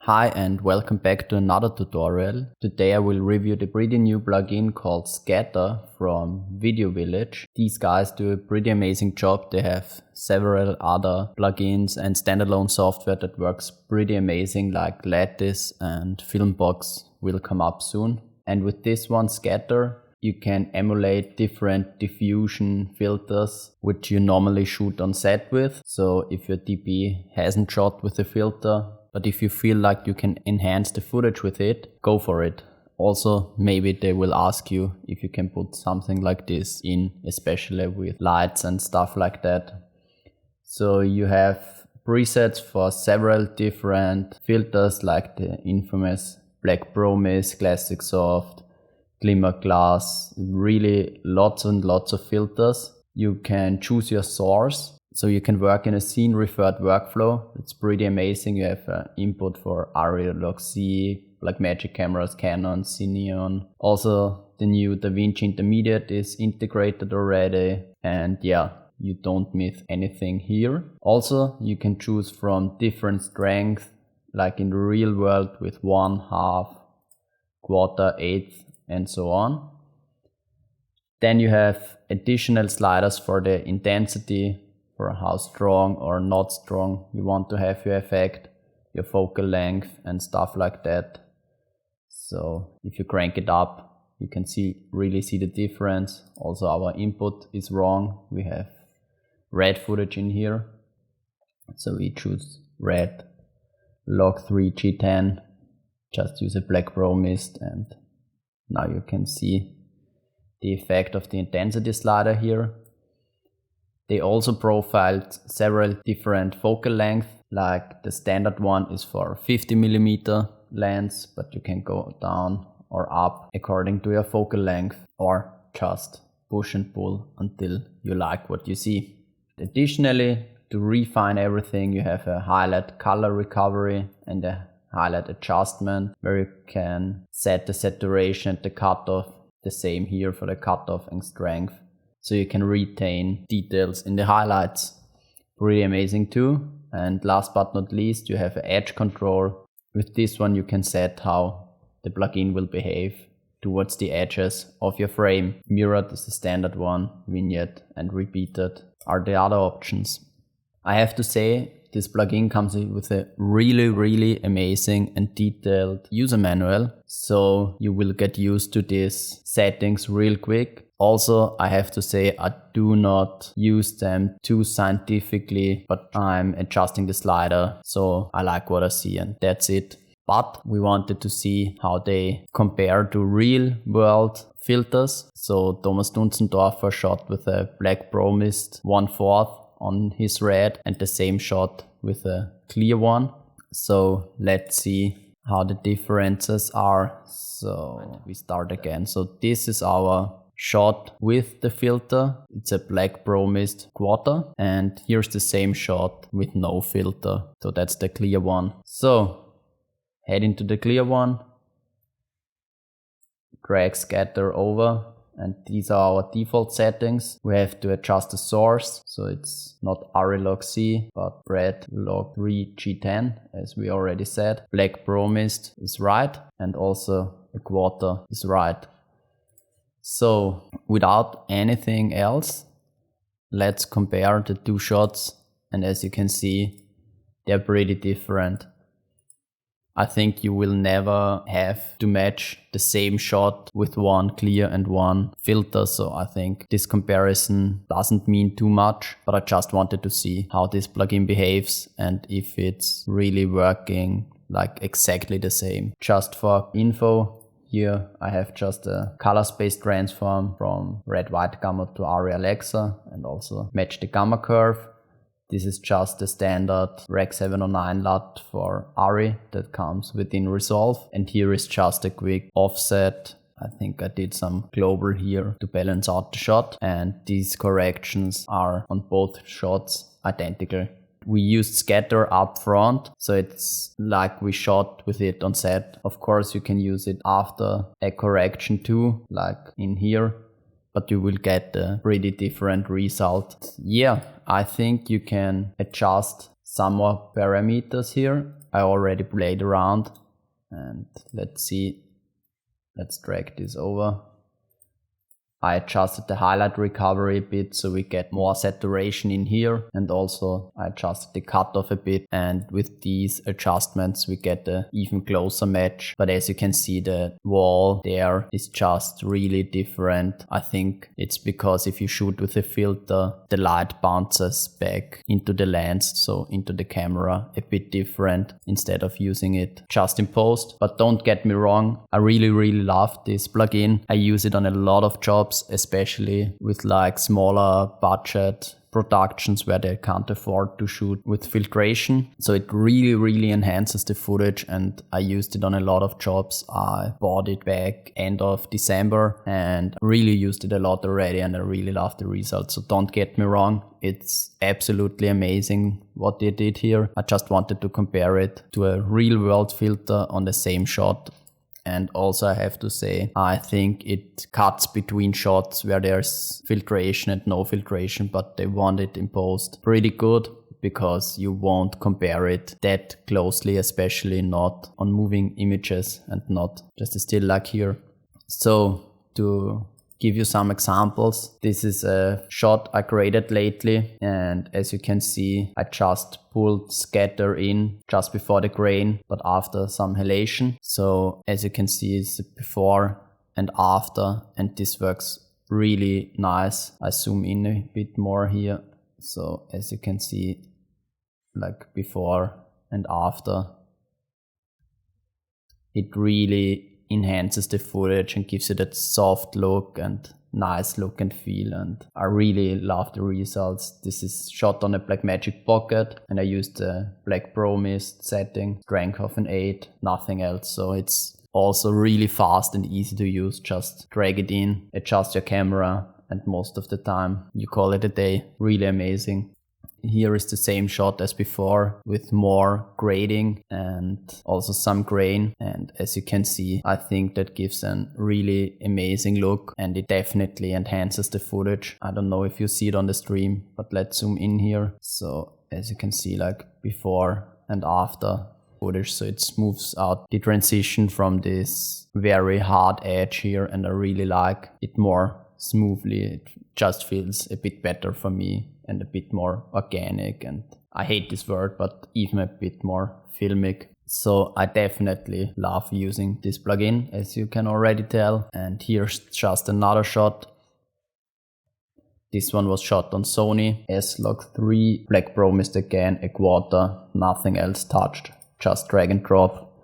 Hi and welcome back to another tutorial. Today I will review the pretty new plugin called Scatter from Video Village. These guys do a pretty amazing job. They have several other plugins and standalone software that works pretty amazing, like Lattice and Filmbox will come up soon. And with this one, Scatter, you can emulate different diffusion filters which you normally shoot on set with. So if your DP hasn't shot with a filter, but if you feel like you can enhance the footage with it, go for it. Also, maybe they will ask you if you can put something like this in, especially with lights and stuff like that. So you have presets for several different filters like the infamous Black Promise, Classic Soft, Glimmer Glass, really lots and lots of filters. You can choose your source. So you can work in a scene referred workflow. It's pretty amazing. You have input for ARRI, Log-C, Blackmagic cameras, Canon, Cineon. Also the new DaVinci Intermediate is integrated already. And yeah, you don't miss anything here. Also, you can choose from different strengths, like in the real world with 1/2, quarter, eighth, and so on. Then you have additional sliders for the intensity, for how strong or not strong you want to have your effect, your focal length and stuff like that. So if you crank it up, you can really see the difference. Also our input is wrong. We have red footage in here. So we choose red, log3 G10, just use a Black Promise, and now you can see the effect of the intensity slider here. They also profiled several different focal lengths, like the standard one is for 50mm lens, but you can go down or up according to your focal length, or just push and pull until you like what you see. Additionally, to refine everything, you have a highlight color recovery and a highlight adjustment where you can set the saturation and the cutoff. The same here for the cutoff and strength. So you can retain details in the highlights. Pretty amazing too. And last but not least, you have an edge control. With this one you can set how the plugin will behave towards the edges of your frame. Mirrored is the standard one, vignette and repeated are the other options. I have to say, this plugin comes with a really amazing and detailed user manual. So you will get used to these settings real quick. Also, I have to say, I do not use them too scientifically, but I'm adjusting the slider, so I like what I see and that's it. But we wanted to see how they compare to real world filters. So Thomas Dunzendorfer shot with a Black Promise 1/4 on his red and the same shot with a clear one. So let's see how the differences are. So we start again. So this is our shot with the filter. It's a Black Promise 1/4, and here's the same shot with no filter. So that's the clear one. So head into the clear one, drag scatter over, and these are our default settings. We have to adjust the source, so it's not ARRI Log-C but red log3 G10 as we already said. Black Promise is right, and also a quarter is right. So without anything else, let's compare the two shots, and as you can see, they're pretty different. I think you will never have to match the same shot with one clear and one filter, so I think this comparison doesn't mean too much, but I just wanted to see how this plugin behaves and if it's really working like exactly the same. Just for info, here I have just a color space transform from red white gamma to ARRI Alexa and also match the gamma curve. This is just the standard Rec 709 LUT for ARRI that comes within Resolve, and here is just a quick offset. I think I did some global here to balance out the shot, and these corrections are on both shots identical. We used scatter up front, so it's like we shot with it on set. Of course you can use it after a correction too, like in here, but you will get a pretty different result. Yeah, I think you can adjust some more parameters here. I already played around, and let's see. Let's drag this over. I adjusted the highlight recovery a bit so we get more saturation in here, and also I adjusted the cutoff a bit, and with these adjustments we get an even closer match. But as you can see, the wall there is just really different. I think it's because if you shoot with a filter, the light bounces back into the lens, so into the camera, a bit different instead of using it just in post. But don't get me wrong, I really love this plugin. I use it on a lot of jobs, especially with like smaller budget productions where they can't afford to shoot with filtration. So it really enhances the footage, and I used it on a lot of jobs. I bought it back end of December and really used it a lot already, and I really love the results. So don't get me wrong, it's absolutely amazing what they did here. I just wanted to compare it to a real world filter on the same shot. And also I have to say, I think it cuts between shots where there's filtration and no filtration, but they want it in post pretty good, because you won't compare it that closely, especially not on moving images and not just a still like here. So to give you some examples, this is a shot I created lately, and as you can see, I just pulled scatter in just before the grain, but after some halation. So as you can see, it's before and after, and this works really nice. I zoom in a bit more here. So as you can see, like before and after, it really enhances the footage and gives it that soft look and nice look and feel, and I really love the results. This is shot on a Blackmagic Pocket, and I used the Black Pro Mist setting, strength of an 8, nothing else. So it's also really fast and easy to use. Just drag it in, adjust your camera, and most of the time you call it a day. Really amazing. Here is the same shot as before with more grading and also some grain, and as you can see, I think that gives a really amazing look, and it definitely enhances the footage. I don't know if you see it on the stream, but let's zoom in here. So as you can see, like before and after footage, so it smooths out the transition from this very hard edge here, and I really like it more smoothly. It just feels a bit better for me and a bit more organic, and I hate this word, but even a bit more filmic. So I definitely love using this plugin, as you can already tell. And here's just another shot. This one was shot on Sony S-Log3, Black Pro Mist again, a quarter, nothing else touched, just drag and drop,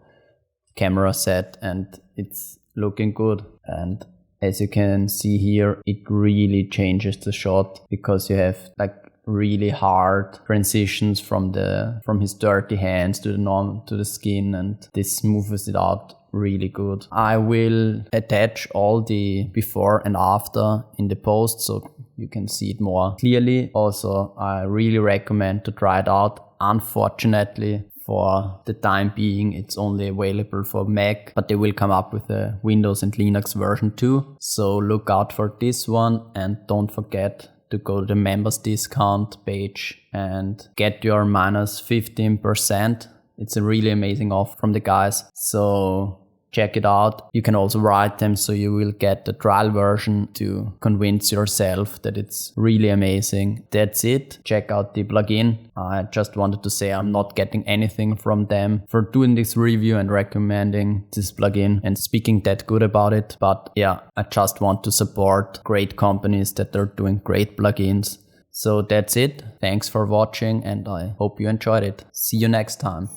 camera set, and it's looking good. And as you can see here, it really changes the shot, because you have like really hard transitions from his dirty hands to the skin, and this smooths it out really good. I will attach all the before and after in the post so you can see it more clearly. Also, I really recommend to try it out. Unfortunately, for the time being, it's only available for Mac, but they will come up with a Windows and Linux version too. So look out for this one, and don't forget to go to the members discount page and get your minus 15%. It's a really amazing offer from the guys. So check it out. You can also write them, so you will get the trial version to convince yourself that it's really amazing. That's it. Check out the plugin. I just wanted to say I'm not getting anything from them for doing this review and recommending this plugin and speaking that good about it. But yeah, I just want to support great companies that are doing great plugins. So that's it. Thanks for watching, and I hope you enjoyed it. See you next time.